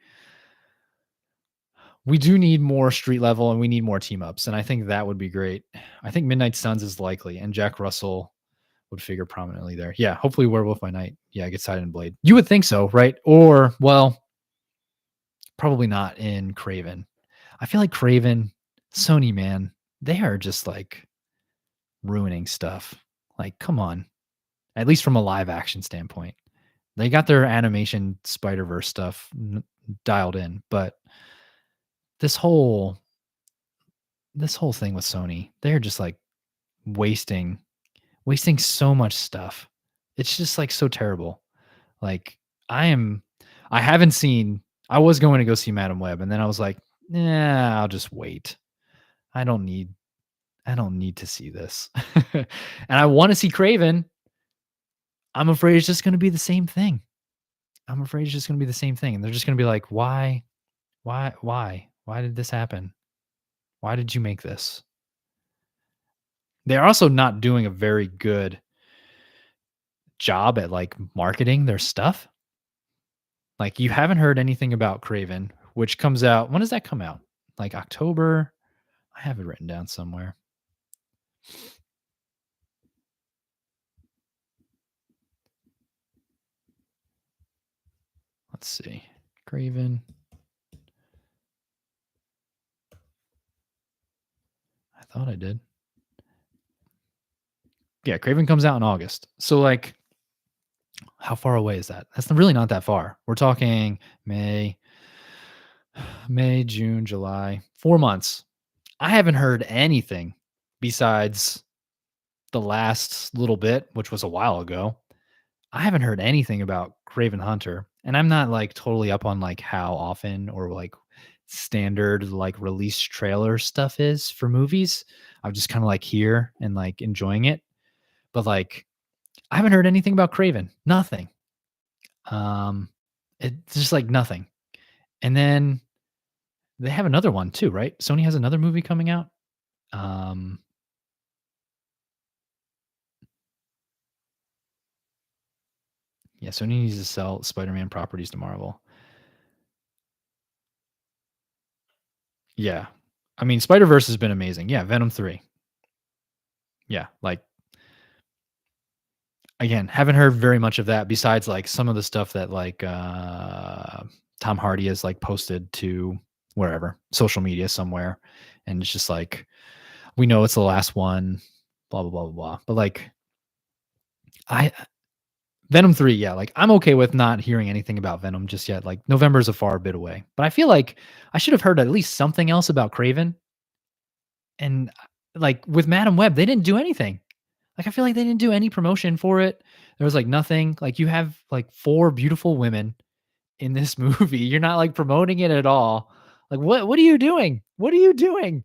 we do need more street level and we need more team ups, and I think that would be great. I think Midnight Suns is likely, and Jack Russell would figure prominently there. Yeah, hopefully Werewolf by Night. Yeah, gets Titan Blade. You would think so, right? Or well, probably not in Craven. I feel like Craven, Sony, man, they are just like ruining stuff. Like, come on. At least from a live action standpoint. They got their animation Spider-Verse stuff dialed in, but this whole this whole thing with Sony, they're just like wasting so much stuff. It's just like so terrible. Like I am I haven't seen I was going to go see Madam Web and then I was like, "Nah, I'll just wait. I don't need to see this." And I want to see Craven. I'm afraid it's just going to be the same thing. I'm afraid it's just going to be the same thing. And they're just going to be like, "Why? Why? Why did this happen? Why did you make this?" They're also not doing a very good job at like marketing their stuff. Like you haven't heard anything about Craven, which comes out. When does that come out? Like October? I have it written down somewhere. Let's see. Craven. I thought I did. Yeah, Craven comes out in August. So like how far away is that? That's really not that far. We're talking May, June, July, 4 months. I haven't heard anything besides the last little bit, which was a while ago. I haven't heard anything about Craven Hunter, and I'm not like totally up on like how often or like standard like release trailer stuff is for movies. I'm just kind of like here and like enjoying it, but like I haven't heard anything about Craven. Nothing. Um, it's just like nothing. And then they have another one too, right? Sony has another movie coming out. Um, yeah, Sony needs to sell Spider-Man properties to Marvel. Yeah. I mean, Spider-Verse has been amazing. Yeah, Venom 3. Yeah, like again, haven't heard very much of that besides like some of the stuff that like Tom Hardy has like posted to wherever, social media somewhere. And it's just like we know it's the last one, blah blah blah blah blah. But like I Venom 3, yeah, like I'm okay with not hearing anything about Venom just yet. Like November is a far bit away. But I feel like I should have heard at least something else about Craven. And like with Madam Web, they didn't do anything. Like I feel like they didn't do any promotion for it. There was like nothing. Like you have like 4 beautiful women in this movie. You're not like promoting it at all. Like what are you doing? What are you doing?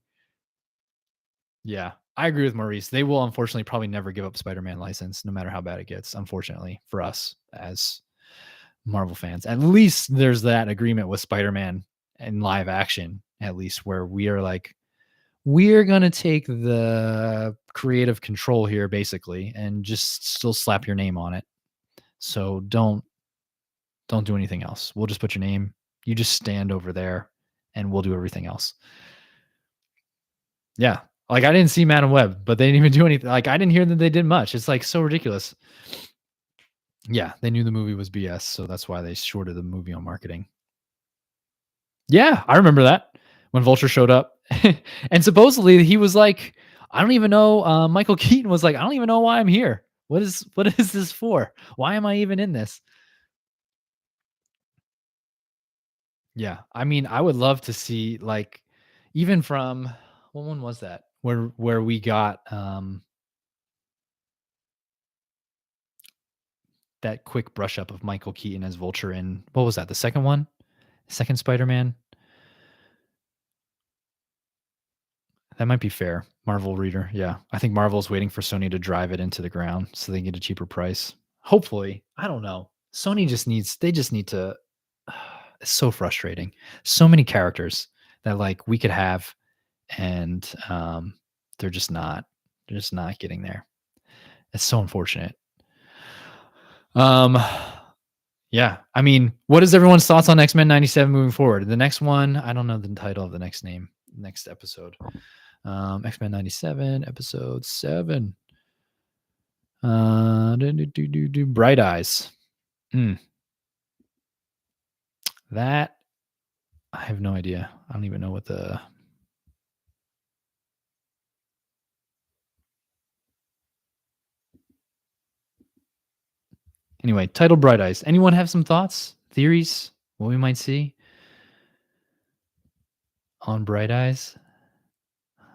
Yeah. I agree with Maurice. They will unfortunately probably never give up Spider-Man license no matter how bad it gets, unfortunately for us as Marvel fans. At least there's that agreement with Spider-Man in live action, at least where we are like we're going to take the creative control here basically and just still slap your name on it. So don't do anything else. We'll just put your name. You just stand over there and we'll do everything else. Yeah. Like I didn't see Madam Web, but they didn't even do anything. Like I didn't hear that they did much. It's like so ridiculous. Yeah, they knew the movie was BS, so that's why they shorted the movie on marketing. Yeah, I remember that when Vulture showed up. And supposedly he was like, I don't even know. Michael Keaton was like, I don't even know why I'm here. What is this for? Why am I even in this? Yeah. I mean, I would love to see like even from what one was that? Where we got that quick brush up of Michael Keaton as Vulture in what was that? The second one? Second Spider-Man? That might be fair. Marvel reader. Yeah. I think Marvel's waiting for Sony to drive it into the ground so they can get a cheaper price. Hopefully. I don't know. Sony just needs they just need to it's so frustrating. So many characters. that like we could have, and they're just not. They're just not getting there. It's so unfortunate. Um, yeah. I mean, what is everyone's thoughts on X Men '97 moving forward? The next one, I don't know the title of the next episode. X Men '97, episode 7. Bright Eyes. Hmm. That I have no idea. I don't even know what the. Anyway, title Bright Eyes. Anyone have some thoughts, theories, what we might see on Bright Eyes? I'm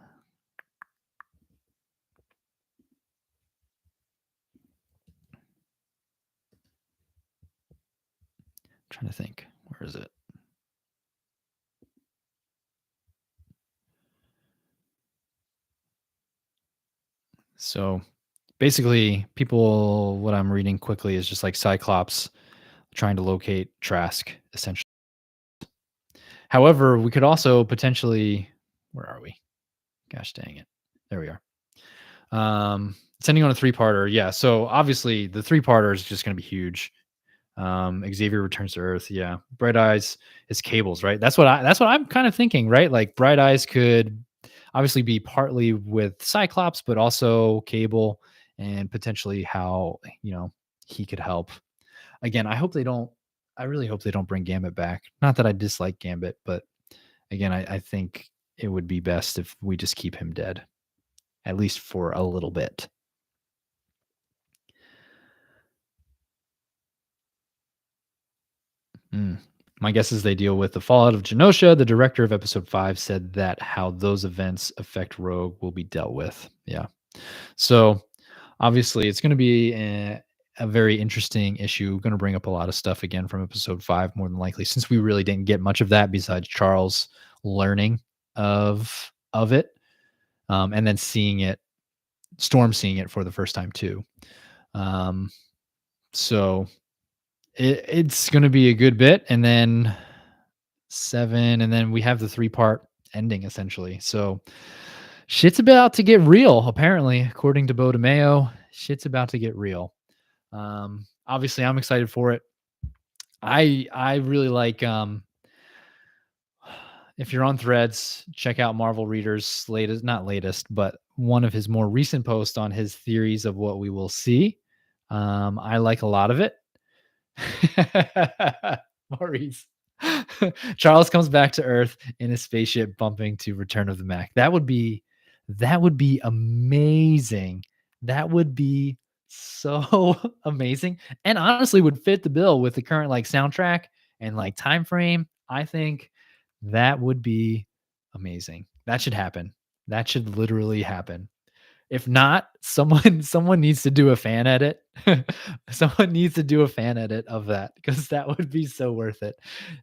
trying to think. Where is it? So basically, people, what I'm reading quickly is just like Cyclops trying to locate Trask, essentially. However, we could also potentially, where are we? Gosh dang it. There we are. Sending on a 3-parter. Yeah. So obviously the 3-parter is just going to be huge. Xavier returns to Earth. Yeah. Bright Eyes is Cables, right? That's what I'm kind of thinking, right? Like Bright Eyes could obviously be partly with Cyclops, but also Cable, and potentially how, he could help. Again, I really hope they don't bring Gambit back. Not that I dislike Gambit, but again, I think it would be best if we just keep him dead, at least for a little bit. My guess is they deal with the fallout of Genosha. The director of episode 5 said that how those events affect Rogue will be dealt with. Yeah. So obviously it's going to be a very interesting issue. Going to bring up a lot of stuff again from episode 5, more than likely, since we really didn't get much of that besides Charles learning of it, and then seeing it, Storm seeing it for the first time too. So it's going to be a good bit, and then 7, and then we have the 3-part ending essentially. So shit's about to get real, apparently, according to Bo DeMayo. Shit's about to get real. Obviously, I'm excited for it. I really like. If you're on Threads, check out Marvel Reader's latest, not latest, but one of his more recent posts on his theories of what we will see. I like a lot of it. Maurice. Charles comes back to Earth in his spaceship bumping to Return of the Mac. That would be amazing. That would be so amazing, and honestly would fit the bill with the current like soundtrack and like time frame. I think that would be amazing. That should happen. That should literally happen. If not, someone needs to do a fan edit. Someone needs to do a fan edit of that, because that would be so worth it.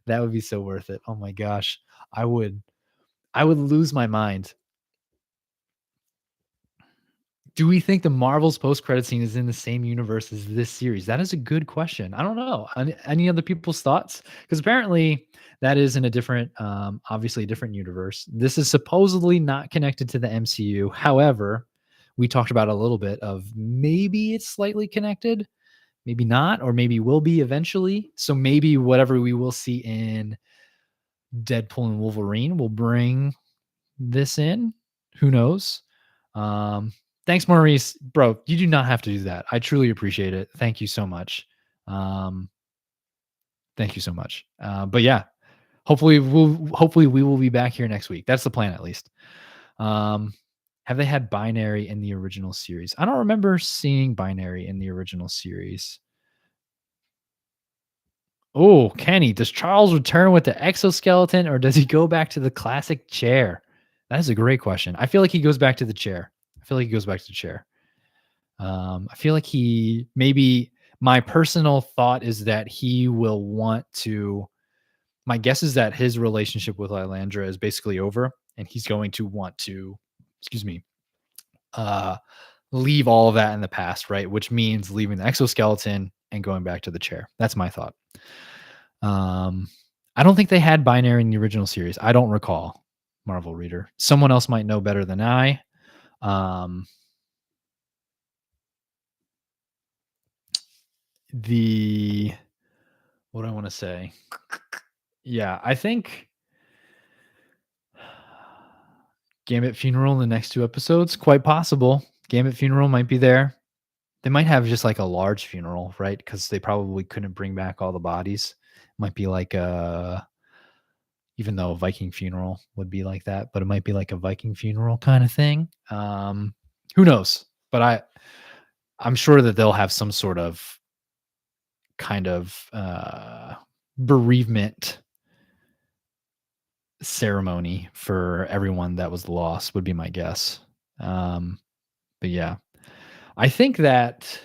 That would be so worth it. Oh my gosh. I would lose my mind. Do we think the Marvel's post-credit scene is in the same universe as this series? That is a good question. I don't know. Any other people's thoughts? Because apparently that is in a different, obviously a different universe. This is supposedly not connected to the MCU. However, we talked about a little bit of maybe it's slightly connected, maybe not, or maybe will be eventually. So maybe whatever we will see in Deadpool and Wolverine will bring this in. Who knows? Thanks, Maurice. Bro, you do not have to do that. I truly appreciate it. Thank you so much. Um, thank you so much. But yeah, hopefully we will be back here next week. That's the plan, at least. Have they had Binary in the original series? I don't remember seeing Binary in the original series. Oh, Kenny, does Charles return with the exoskeleton, or does he go back to the classic chair? That is a great question. I feel like he goes back to the chair. I feel like he maybe, my personal thought is that he will want to, my guess is that his relationship with Lilandra is basically over, and he's going to want to, excuse me, leave all of that in the past, right? Which means leaving the exoskeleton and going back to the chair. That's my thought. I don't think they had binary in the original series. I don't recall. Marvel reader. Someone else might know better than I. Um, the what do I want to say? Yeah, I think Gambit funeral in the next 2 episodes, quite possible. Gambit funeral might be there. They might have just like a large funeral, right? Because they probably couldn't bring back all the bodies. Might be like a even though a Viking funeral would be like that, but it might be like a Viking funeral kind of thing. Who knows? But I'm sure that they'll have some sort of kind of bereavement ceremony for everyone that was lost would be my guess. But yeah, I think that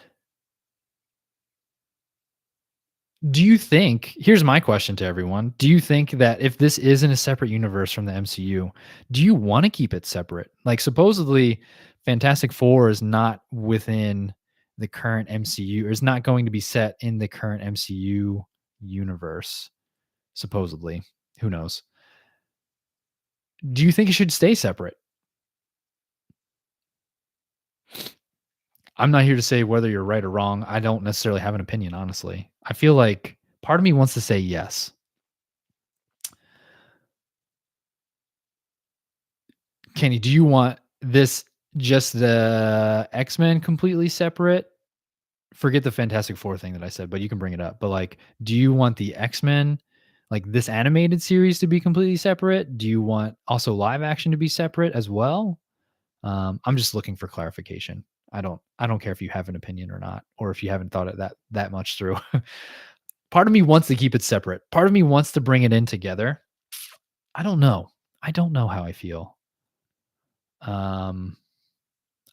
do you think here's my question to everyone. Do you think that if this isn't a separate universe from the MCU, do you want to keep it separate? Like supposedly Fantastic Four is not within the current MCU or is not going to be set in the current MCU universe, supposedly. Who knows? Do you think it should stay separate? I'm not here to say whether you're right or wrong. I don't necessarily have an opinion, honestly. I feel like part of me wants to say yes. Kenny, do you want this just the X-Men completely separate? Forget the Fantastic Four thing that I said, but you can bring it up. But like, do you want the X-Men, like this animated series to be completely separate? Do you want also live action to be separate as well? I'm just looking for clarification. I don't care if you have an opinion or not, or if you haven't thought it that much through. Part of me wants to keep it separate. Part of me wants to bring it in together. I don't know. I don't know how I feel. Um,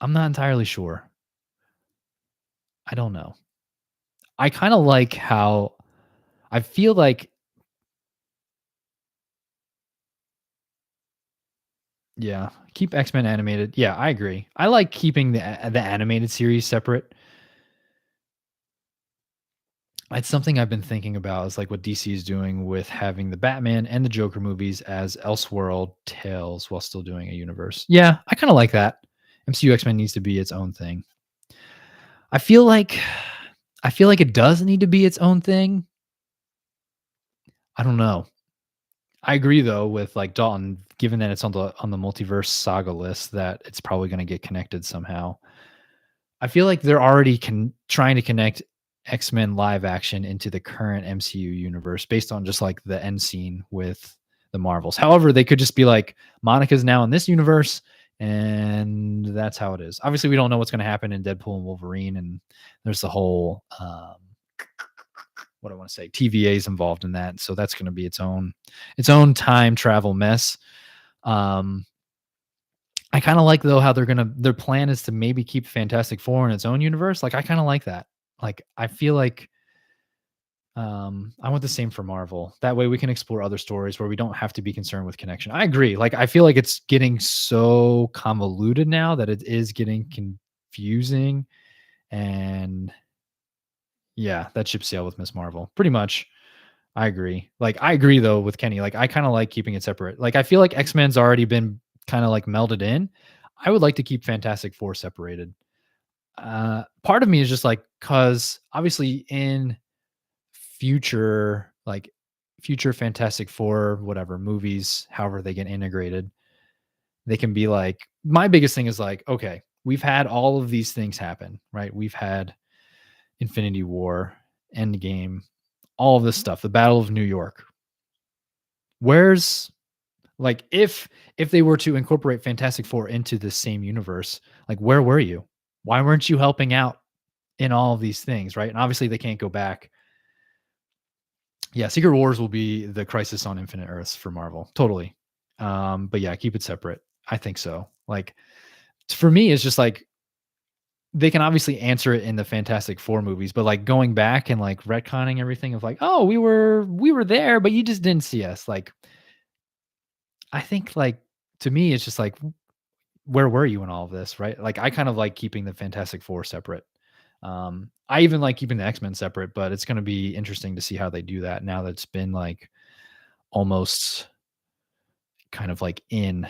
I'm not entirely sure. I don't know. I kind of like how I feel like, yeah, keep X-Men animated. Yeah, I agree. I like keeping the animated series separate. It's something I've been thinking about is like what DC is doing with having the Batman and the Joker movies as Elseworld tales while still doing a universe. Yeah, I kind of like that. MCU X-Men needs to be its own thing. I feel like I feel like it does need to be its own thing. I don't know. I agree though with like Dalton, given that it's on the multiverse saga list, that it's probably going to get connected somehow. I feel like they're already trying to connect X-Men live action into the current MCU universe based on just like the end scene with the Marvels. However, they could just be like Monica's now in this universe and that's how it is. Obviously, we don't know what's going to happen in Deadpool and Wolverine and there's the whole what I want to say TVA's involved in that. So that's going to be its own time travel mess. Um I kind of like though how their plan is to maybe keep Fantastic Four in its own universe. Like I kind of like that. Like I feel like I want the same for Marvel. That way we can explore other stories where we don't have to be concerned with connection. I agree. Like I feel like it's getting so convoluted now that it is getting confusing and yeah, that ship sailed with Miss Marvel. Pretty much. I agree. Like I agree though with Kenny. Like I kind of like keeping it separate. Like I feel like X-Men's already been kind of like melded in. I would like to keep Fantastic Four separated. Part of me is just like cuz obviously in future like future Fantastic Four whatever movies, however they get integrated, they can be like my biggest thing is like okay, we've had all of these things happen, right? We've had Infinity War, Endgame, all of this stuff, the Battle of New York. Where's like if they were to incorporate Fantastic Four into the same universe, like where were you? Why weren't you helping out in all of these things, right? And obviously they can't go back. Yeah, Secret Wars will be the Crisis on Infinite Earths for Marvel. Totally. But yeah, keep it separate. I think so. Like for me, it's just like they can obviously answer it in the Fantastic Four movies, but like going back and like retconning everything of like, oh, we were there, but you just didn't see us. Like I think like to me, it's just like where were you in all of this, right? Like I kind of like keeping the Fantastic Four separate. I even like keeping the X-Men separate, but it's going to be interesting to see how they do that now that it's been like almost kind of like in.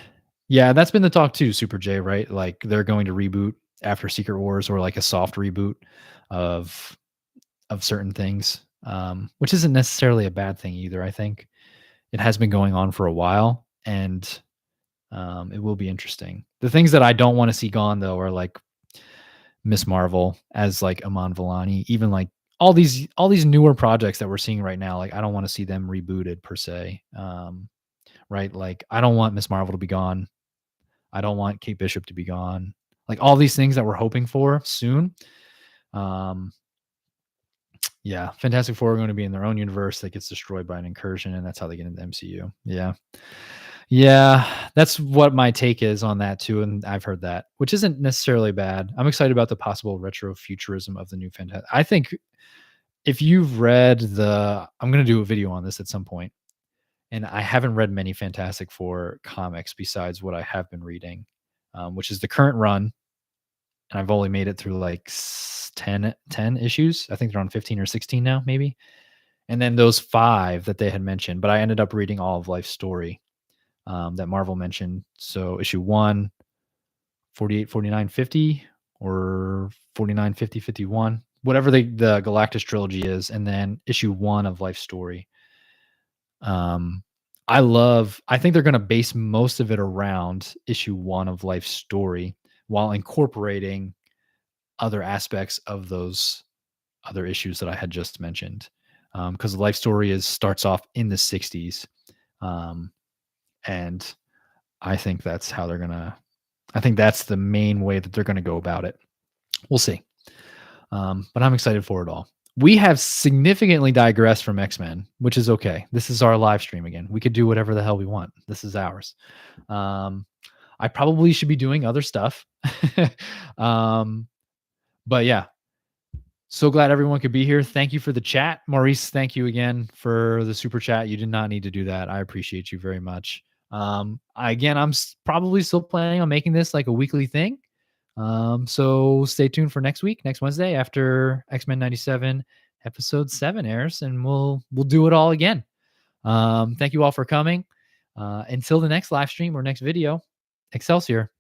Yeah, that's been the talk too, Super J, right? Like they're going to reboot after Secret Wars or like a soft reboot of certain things, which isn't necessarily a bad thing either. I think it has been going on for a while, and it will be interesting. The things that I don't want to see gone though are like Miss Marvel as like Aman Vellani, even like all these newer projects that we're seeing right now. Like I don't want to see them rebooted per se. Right? Like I don't want Miss Marvel to be gone. I don't want Kate Bishop to be gone. Like all these things that we're hoping for soon. Um, yeah, Fantastic Four are going to be in their own universe that gets destroyed by an incursion, and that's how they get into the MCU. Yeah. Yeah, that's what my take is on that too, and I've heard that, which isn't necessarily bad. I'm excited about the possible retro futurism of the new Fantastic. I think if you've read I'm going to do a video on this at some point, and I haven't read many Fantastic Four comics besides what I have been reading, which is the current run, and I've only made it through like 10 issues. I think they're on 15 or 16 now, maybe. And then those 5 that they had mentioned, but I ended up reading all of Life's Story that Marvel mentioned. So issue 1, 48, 49, 50, or 49, 50, 51, whatever the Galactus trilogy is, and then issue 1 of Life's Story. I think they're going to base most of it around issue 1 of Life's Story while incorporating other aspects of those other issues that I had just mentioned. Because the Life Story starts off in the 60s. And I think that's how I think that's the main way that they're going to go about it. We'll see. But I'm excited for it all. We have significantly digressed from X-Men, which is okay. This is our live stream again. We could do whatever the hell we want. This is ours. I probably should be doing other stuff. But yeah, so glad everyone could be here. Thank you for the chat. Maurice, thank you again for the super chat. You did not need to do that. I appreciate you very much. Again, I'm probably still planning on making this like a weekly thing. So stay tuned for next week, next Wednesday, after X-Men 97 episode 7 airs, and we'll do it all again. Thank you all for coming. Until the next live stream or next video, Excelsior.